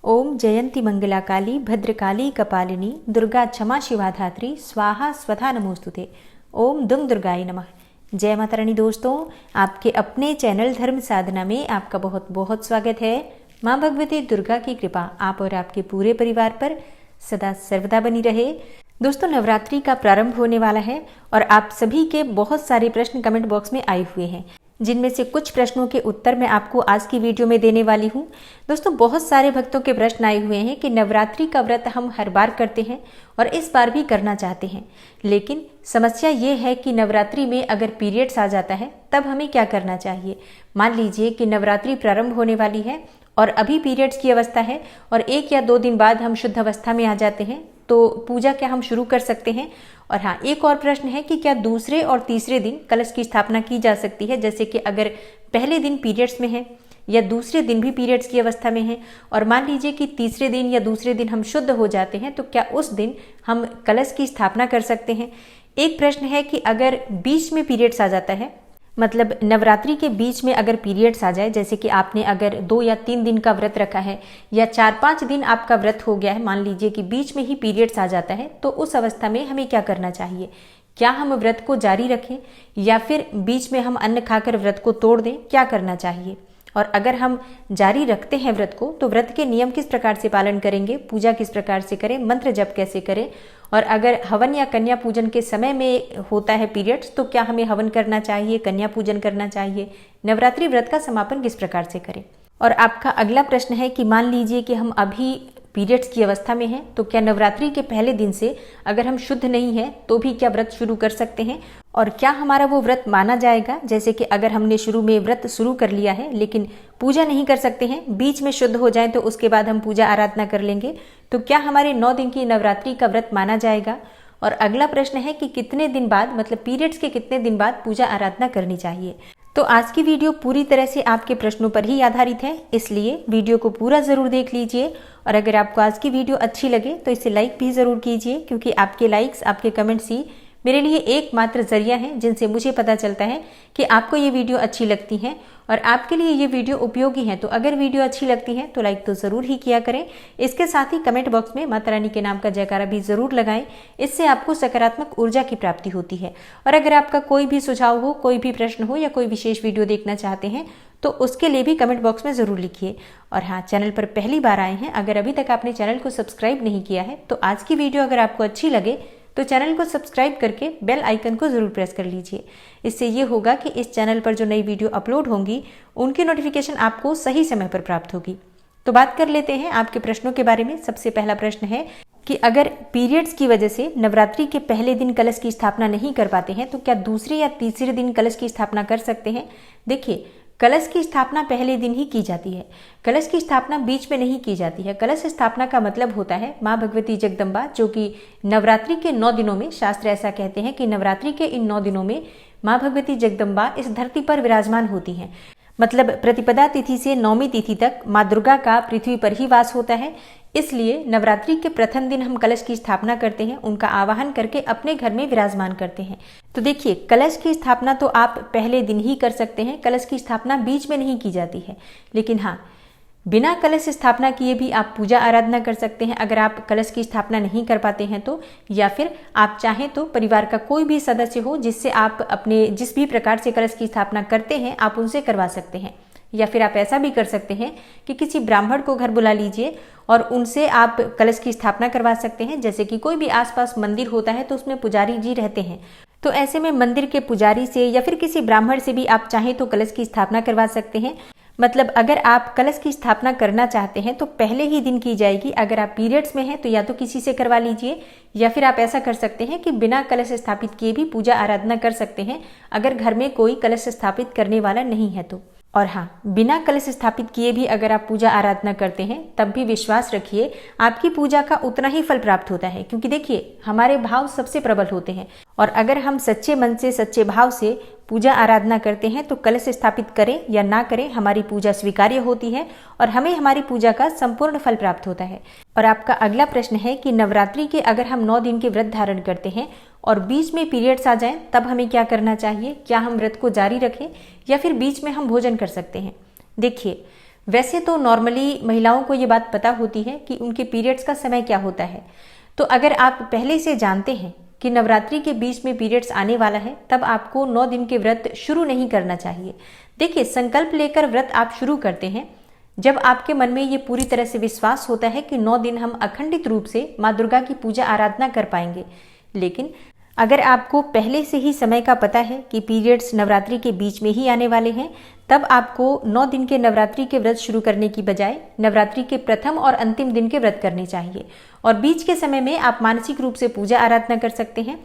ओम जयंती मंगला काली भद्रकाली कपालिनी दुर्गा क्षमा शिवा धात्री स्वाहा स्वधा नमोस्तुते। ओम दुम दुर्गाय नमः। जय माता रानी। दोस्तों, आपके अपने चैनल धर्म साधना में आपका बहुत बहुत स्वागत है। माँ भगवती दुर्गा की कृपा आप और आपके पूरे परिवार पर सदा सर्वदा बनी रहे। दोस्तों, नवरात्रि का प्रारंभ होने वाला है और आप सभी के बहुत सारे प्रश्न कमेंट बॉक्स में आए हुए हैं, जिनमें से कुछ प्रश्नों के उत्तर मैं आपको आज की वीडियो में देने वाली हूं। दोस्तों, बहुत सारे भक्तों के प्रश्न आए हुए हैं कि नवरात्रि का व्रत हम हर बार करते हैं और इस बार भी करना चाहते हैं, लेकिन समस्या ये है कि नवरात्रि में अगर पीरियड्स आ जाता है तब हमें क्या करना चाहिए। मान लीजिए कि नवरात्रि प्रारंभ होने वाली है और अभी पीरियड्स की अवस्था है और 1 या 2 दिन बाद हम शुद्ध अवस्था में आ जाते हैं, तो पूजा क्या हम शुरू कर सकते हैं। और हाँ, एक और प्रश्न है कि क्या दूसरे और तीसरे दिन कलश की स्थापना की जा सकती है। जैसे कि अगर पहले दिन पीरियड्स में है या दूसरे दिन भी पीरियड्स की अवस्था में है और मान लीजिए कि तीसरे दिन या दूसरे दिन हम शुद्ध हो जाते हैं, तो क्या उस दिन हम कलश की स्थापना कर सकते हैं। एक प्रश्न है कि अगर बीच में पीरियड्स आ जाता है, मतलब नवरात्रि के बीच में अगर पीरियड्स आ जाए, जैसे कि आपने अगर 2 या 3 दिन का व्रत रखा है या 4-5 दिन आपका व्रत हो गया है, मान लीजिए कि बीच में ही पीरियड्स आ जाता है, तो उस अवस्था में हमें क्या करना चाहिए। क्या हम व्रत को जारी रखें या फिर बीच में हम अन्न खाकर व्रत को तोड़ दें, क्या करना चाहिए। और अगर हम जारी रखते हैं व्रत को, तो व्रत के नियम किस प्रकार से पालन करेंगे, पूजा किस प्रकार से करें, मंत्र जप कैसे करें। और अगर हवन या कन्या पूजन के समय में होता है पीरियड्स, तो क्या हमें हवन करना चाहिए, कन्या पूजन करना चाहिए, नवरात्रि व्रत का समापन किस प्रकार से करें। और आपका अगला प्रश्न है कि मान लीजिए कि हम अभी पीरियड्स की अवस्था में हैं, तो क्या नवरात्रि के पहले दिन से अगर हम शुद्ध नहीं हैं तो भी क्या व्रत शुरू कर सकते हैं और क्या हमारा वो व्रत माना जाएगा। जैसे कि अगर हमने शुरू में व्रत शुरू कर लिया है लेकिन पूजा नहीं कर सकते हैं, बीच में शुद्ध हो जाए तो उसके बाद हम पूजा आराधना कर लेंगे, तो क्या हमारे 9 दिन की नवरात्रि का व्रत माना जाएगा। और अगला प्रश्न है कि कितने दिन बाद, मतलब पीरियड्स के कितने दिन बाद पूजा आराधना करनी चाहिए। तो आज की वीडियो पूरी तरह से आपके प्रश्नों पर ही आधारित है, इसलिए वीडियो को पूरा जरूर देख लीजिए। और अगर आपको आज की वीडियो अच्छी लगे तो इसे लाइक भी जरूर कीजिए, क्योंकि आपके लाइक्स, आपके कमेंट्स ही मेरे लिए एकमात्र जरिया है जिनसे मुझे पता चलता है कि आपको ये वीडियो अच्छी लगती है और आपके लिए ये वीडियो उपयोगी है। तो अगर वीडियो अच्छी लगती है तो लाइक तो ज़रूर ही किया करें। इसके साथ ही कमेंट बॉक्स में माता रानी के नाम का जयकारा भी ज़रूर लगाएं, इससे आपको सकारात्मक ऊर्जा की प्राप्ति होती है। और अगर आपका कोई भी सुझाव हो, कोई भी प्रश्न हो या कोई विशेष वीडियो देखना चाहते हैं तो उसके लिए भी कमेंट बॉक्स में ज़रूर लिखिए। और हाँ, चैनल पर पहली बार आए हैं, अगर अभी तक आपने चैनल को सब्सक्राइब नहीं किया है तो आज की वीडियो अगर आपको अच्छी लगे तो चैनल को सब्सक्राइब करके बेल आइकन को जरूर प्रेस कर लीजिए। इससे ये होगा कि इस चैनल पर जो नई वीडियो अपलोड होंगी उनकी नोटिफिकेशन आपको सही समय पर प्राप्त होगी। तो बात कर लेते हैं आपके प्रश्नों के बारे में। सबसे पहला प्रश्न है कि अगर पीरियड्स की वजह से नवरात्रि के पहले दिन कलश की स्थापना नहीं कर पाते हैं तो क्या दूसरे या तीसरे दिन कलश की स्थापना कर सकते हैं। देखिए, कलश की स्थापना पहले दिन ही की जाती है, कलश की स्थापना बीच में नहीं की जाती है। कलश स्थापना का मतलब होता है माँ भगवती जगदम्बा, जो कि नवरात्रि के 9 दिनों में, शास्त्र ऐसा कहते हैं कि नवरात्रि के इन 9 दिनों में माँ भगवती जगदम्बा इस धरती पर विराजमान होती हैं। मतलब प्रतिपदा तिथि से 9वीं तिथि तक माँ दुर्गा का पृथ्वी पर ही वास होता है, इसलिए नवरात्रि के प्रथम दिन हम कलश की स्थापना करते हैं, उनका आवाहन करके अपने घर में विराजमान करते हैं। तो देखिए, कलश की स्थापना तो आप पहले दिन ही कर सकते हैं, कलश की स्थापना बीच में नहीं की जाती है। लेकिन हाँ, बिना कलश स्थापना किए भी आप पूजा आराधना कर सकते हैं अगर आप कलश की स्थापना नहीं कर पाते हैं तो। या फिर आप चाहें तो परिवार का कोई भी सदस्य हो जिससे आप अपने जिस भी प्रकार से कलश की स्थापना करते हैं आप उनसे करवा सकते हैं। या फिर आप ऐसा भी कर सकते हैं कि किसी ब्राह्मण को घर बुला लीजिए और उनसे आप कलश की स्थापना करवा सकते हैं। जैसे कि कोई भी आसपास मंदिर होता है तो उसमें पुजारी जी रहते हैं, तो ऐसे में मंदिर के पुजारी से या फिर किसी ब्राह्मण से भी आप चाहें तो कलश की स्थापना करवा सकते हैं। मतलब अगर आप कलश की स्थापना करना चाहते हैं तो पहले ही दिन की जाएगी। अगर आप पीरियड्स में हैं तो या तो किसी से करवा लीजिए या फिर आप ऐसा कर सकते हैं कि बिना कलश स्थापित किए भी पूजा आराधना कर सकते हैं, अगर घर में कोई कलश स्थापित करने वाला नहीं है तो। और हाँ, बिना कलश स्थापित किए भी अगर आप पूजा आराधना करते हैं तब भी विश्वास रखिए आपकी पूजा का उतना ही फल प्राप्त होता है, क्योंकि देखिए हमारे भाव सबसे प्रबल होते हैं और अगर हम सच्चे मन से, सच्चे भाव से पूजा आराधना करते हैं तो कलश स्थापित करें या ना करें, हमारी पूजा स्वीकार्य होती है और हमें हमारी पूजा का संपूर्ण फल प्राप्त होता है। और आपका अगला प्रश्न है कि नवरात्रि के अगर हम 9 दिन के व्रत धारण करते हैं और बीच में पीरियड्स आ जाएं तब हमें क्या करना चाहिए। क्या हम व्रत को जारी रखें या फिर बीच में हम भोजन कर सकते हैं। देखिए, वैसे तो नॉर्मली महिलाओं को ये बात पता होती है कि उनके पीरियड्स का समय क्या होता है। तो अगर आप पहले से जानते हैं कि नवरात्रि के बीच में पीरियड्स आने वाला है, तब आपको 9 दिन के व्रत शुरू नहीं करना चाहिए। देखिए, संकल्प लेकर व्रत आप शुरू करते हैं जब आपके मन में ये पूरी तरह से विश्वास होता है कि 9 दिन हम अखंडित रूप से माँ दुर्गा की पूजा आराधना कर पाएंगे। लेकिन अगर आपको पहले से ही समय का पता है कि पीरियड्स नवरात्रि के बीच में ही आने वाले हैं, तब आपको 9 दिन के नवरात्रि के व्रत शुरू करने की बजाय नवरात्रि के प्रथम और अंतिम दिन के व्रत करने चाहिए, और बीच के समय में आप मानसिक रूप से पूजा आराधना कर सकते हैं।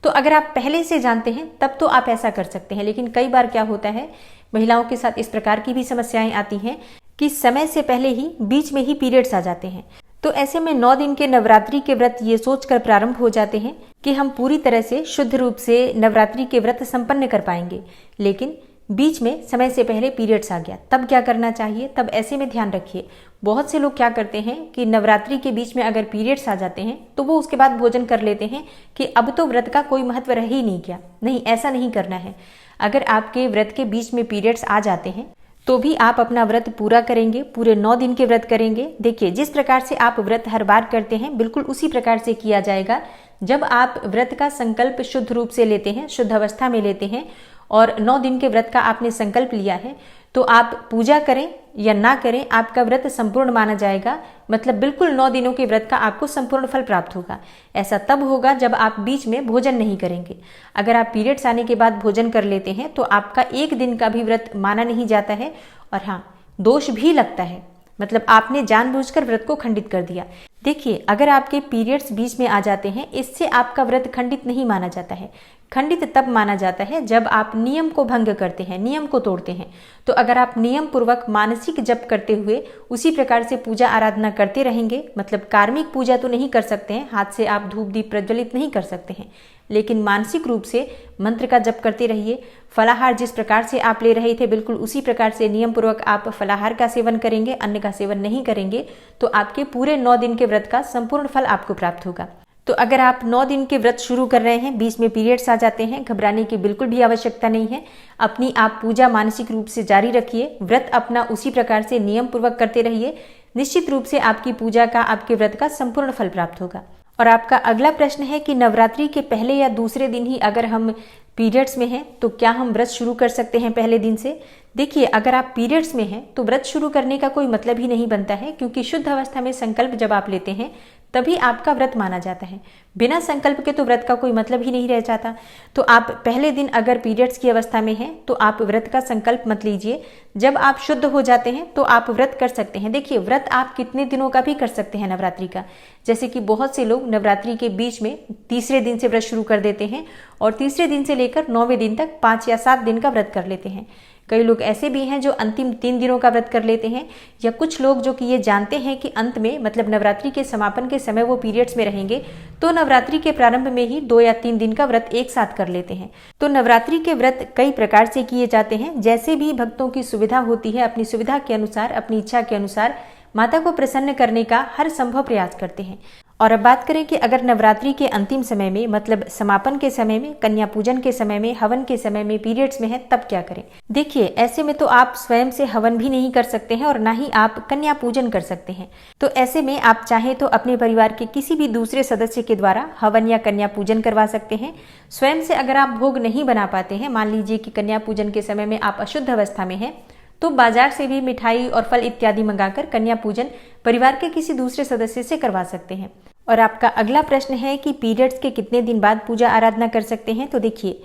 तो अगर आप पहले से जानते हैं तब तो आप ऐसा कर सकते हैं। लेकिन कई बार क्या होता है, महिलाओं के साथ इस प्रकार की भी समस्याएं आती हैं कि समय से पहले ही बीच में ही पीरियड्स आ जाते हैं। तो ऐसे में 9 दिन के नवरात्रि के व्रत ये सोचकर प्रारंभ हो जाते हैं कि हम पूरी तरह से शुद्ध रूप से नवरात्रि के व्रत संपन्न कर पाएंगे, लेकिन बीच में समय से पहले पीरियड्स आ गया, तब क्या करना चाहिए। तब ऐसे में ध्यान रखिए, बहुत से लोग क्या करते हैं कि नवरात्रि के बीच में अगर पीरियड्स आ जाते हैं तो वो उसके बाद भोजन कर लेते हैं कि अब तो व्रत का कोई महत्व रह ही नहीं गया। नहीं, ऐसा नहीं करना है। अगर आपके व्रत के बीच में पीरियड्स आ जाते हैं तो भी आप अपना व्रत पूरा करेंगे, पूरे 9 दिन के व्रत करेंगे। देखिए, जिस प्रकार से आप व्रत हर बार करते हैं, बिल्कुल उसी प्रकार से किया जाएगा। जब आप व्रत का संकल्प शुद्ध रूप से लेते हैं, शुद्ध अवस्था में लेते हैं, और 9 दिन के व्रत का आपने संकल्प लिया है, तो आप पूजा करें या ना करें, आपका व्रत संपूर्ण माना जाएगा। मतलब बिल्कुल 9 दिनों के व्रत का आपको संपूर्ण फल प्राप्त होगा। ऐसा तब होगा जब आप बीच में भोजन नहीं करेंगे। अगर आप पीरियड्स आने के बाद भोजन कर लेते हैं तो आपका 1 दिन का भी व्रत माना नहीं जाता है, और हाँ, दोष भी लगता है। मतलब आपने जानबूझकर व्रत को खंडित कर दिया। देखिए, अगर आपके पीरियड्स बीच में आ जाते हैं, इससे आपका व्रत खंडित नहीं माना जाता है। खंडित तब माना जाता है जब आप नियम को भंग करते हैं, नियम को तोड़ते हैं। तो अगर आप नियम पूर्वक मानसिक जप करते हुए उसी प्रकार से पूजा आराधना करते रहेंगे, मतलब कार्मिक पूजा तो नहीं कर सकते हैं, हाथ से आप धूप दीप प्रज्वलित नहीं कर सकते हैं, लेकिन मानसिक रूप से मंत्र का जप करते रहिए। फलाहार जिस प्रकार से आप ले रहे थे, बिल्कुल उसी प्रकार से नियम पूर्वक आप फलाहार का सेवन करेंगे, अन्न का सेवन नहीं करेंगे, तो आपके पूरे 9 दिन के व्रत का संपूर्ण फल आपको प्राप्त होगा। तो अगर आप 9 दिन के व्रत शुरू कर रहे हैं, बीच में पीरियड्स आ जाते हैं, घबराने की बिल्कुल भी आवश्यकता नहीं है। अपनी आप पूजा मानसिक रूप से जारी रखिए, व्रत अपना उसी प्रकार से नियम पूर्वक करते रहिए। निश्चित रूप से आपकी पूजा का, आपके व्रत का संपूर्ण फल प्राप्त होगा। और आपका अगला प्रश्न है कि नवरात्रि के पहले या दूसरे दिन ही अगर हम पीरियड्स में हैं तो क्या हम व्रत शुरू कर सकते हैं पहले दिन से। देखिए, अगर आप पीरियड्स में हैं तो व्रत शुरू करने का कोई मतलब ही नहीं बनता है, क्योंकि शुद्ध अवस्था में संकल्प जब आप लेते हैं तभी आपका व्रत माना जाता है। बिना संकल्प के तो व्रत का कोई मतलब ही नहीं रह जाता। तो आप पहले दिन अगर पीरियड्स की अवस्था में हैं तो आप व्रत का संकल्प मत लीजिए। जब आप शुद्ध हो जाते हैं तो आप व्रत कर सकते हैं। देखिए, व्रत आप कितने दिनों का भी कर सकते हैं नवरात्रि का। जैसे कि बहुत से लोग नवरात्रि के बीच में तीसरे दिन से व्रत शुरू कर देते हैं और तीसरे दिन से लेकर 9वें दिन तक 5 या 7 दिन का व्रत कर लेते हैं। कई लोग ऐसे भी हैं जो अंतिम 3 दिनों का व्रत कर लेते हैं, या कुछ लोग जो कि ये जानते हैं कि अंत में, मतलब नवरात्रि के समापन के समय वो पीरियड्स में रहेंगे, तो नवरात्रि के प्रारंभ में ही 2 या 3 दिन का व्रत एक साथ कर लेते हैं। तो नवरात्रि के व्रत कई प्रकार से किए जाते हैं, जैसे भी भक्तों की सुविधा होती है, अपनी सुविधा के अनुसार, अपनी इच्छा के अनुसार माता को प्रसन्न करने का हर संभव प्रयास करते हैं। और अब बात करें कि अगर नवरात्रि के अंतिम समय में, मतलब समापन के समय में, कन्या पूजन के समय में, हवन के समय में पीरियड्स में है, तब क्या करें। देखिए, ऐसे में तो आप स्वयं से हवन भी नहीं कर सकते हैं और ना ही आप कन्या पूजन कर सकते हैं। तो ऐसे में आप चाहे तो अपने परिवार के किसी भी दूसरे सदस्य के द्वारा हवन या कन्या पूजन करवा सकते हैं। स्वयं से अगर आप भोग नहीं बना पाते हैं, मान लीजिए कि कन्या पूजन के समय में आप अशुद्ध अवस्था में हैं, तो बाजार से भी मिठाई और फल इत्यादि मंगाकर कन्या पूजन परिवार के किसी दूसरे सदस्य से करवा सकते हैं। और आपका अगला प्रश्न है कि पीरियड्स के कितने दिन बाद पूजा आराधना कर सकते हैं। तो देखिए,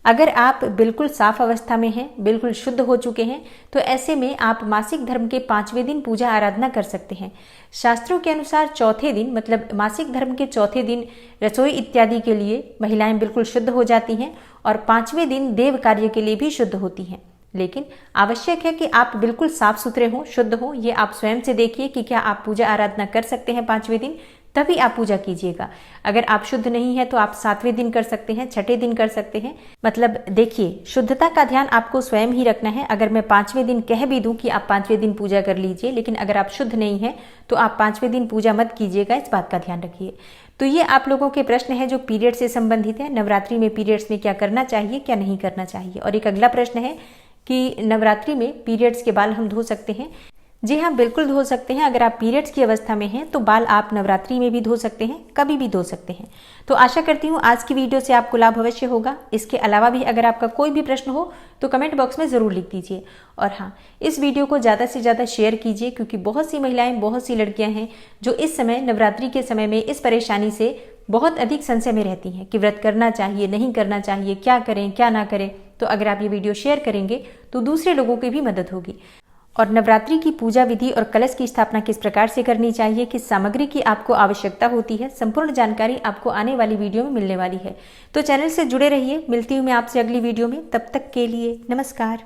अगर आप बिल्कुल साफ अवस्था में हैं, बिल्कुल शुद्ध हो चुके हैं, तो ऐसे में आप मासिक धर्म के 5वें दिन पूजा आराधना कर सकते हैं। शास्त्रों के अनुसार चौथे दिन, मतलब मासिक धर्म के चौथे दिन रसोई इत्यादि के लिए महिलाएं बिल्कुल शुद्ध हो जाती हैं और 5वें दिन देव कार्य के लिए भी शुद्ध होती हैं। लेकिन आवश्यक है कि आप बिल्कुल साफ सुथरे हों, शुद्ध हों। ये आप स्वयं से देखिए कि क्या आप पूजा आराधना कर सकते हैं 5वें दिन, तभी आप पूजा कीजिएगा। अगर आप शुद्ध नहीं है तो आप 7वें दिन कर सकते हैं, 6ठे दिन कर सकते हैं। मतलब देखिए, शुद्धता का ध्यान आपको स्वयं ही रखना है। अगर मैं 5वें दिन कह भी दूं कि आप 5वें दिन पूजा कर लीजिए, लेकिन अगर आप शुद्ध नहीं है तो आप 5वें दिन पूजा मत कीजिएगा, इस बात का ध्यान रखिए। तो ये आप लोगों के प्रश्न है जो पीरियड से संबंधित है। नवरात्रि में पीरियड्स में क्या करना चाहिए, क्या नहीं करना चाहिए। और एक अगला प्रश्न है कि नवरात्रि में पीरियड्स के बाल हम धो सकते हैं। जी हाँ, बिल्कुल धो सकते हैं। अगर आप पीरियड्स की अवस्था में हैं तो बाल आप नवरात्रि में भी धो सकते हैं, कभी भी धो सकते हैं। तो आशा करती हूँ आज की वीडियो से आपको लाभ अवश्य होगा। इसके अलावा भी अगर आपका कोई भी प्रश्न हो तो कमेंट बॉक्स में ज़रूर लिख दीजिए। और हाँ, इस वीडियो को ज़्यादा से ज़्यादा शेयर कीजिए, क्योंकि बहुत सी महिलाएं, बहुत सी लड़कियां हैं जो इस समय नवरात्रि के समय में इस परेशानी से बहुत अधिक संशय में रहती हैं कि व्रत करना चाहिए, नहीं करना चाहिए, क्या करें क्या ना करें। तो अगर आप ये वीडियो शेयर करेंगे तो दूसरे लोगों की भी मदद होगी। और नवरात्रि की पूजा विधि और कलश की स्थापना किस प्रकार से करनी चाहिए, किस सामग्री की आपको आवश्यकता होती है, संपूर्ण जानकारी आपको आने वाली वीडियो में मिलने वाली है। तो चैनल से जुड़े रहिए। मिलती हूँ मैं आपसे अगली वीडियो में। तब तक के लिए नमस्कार।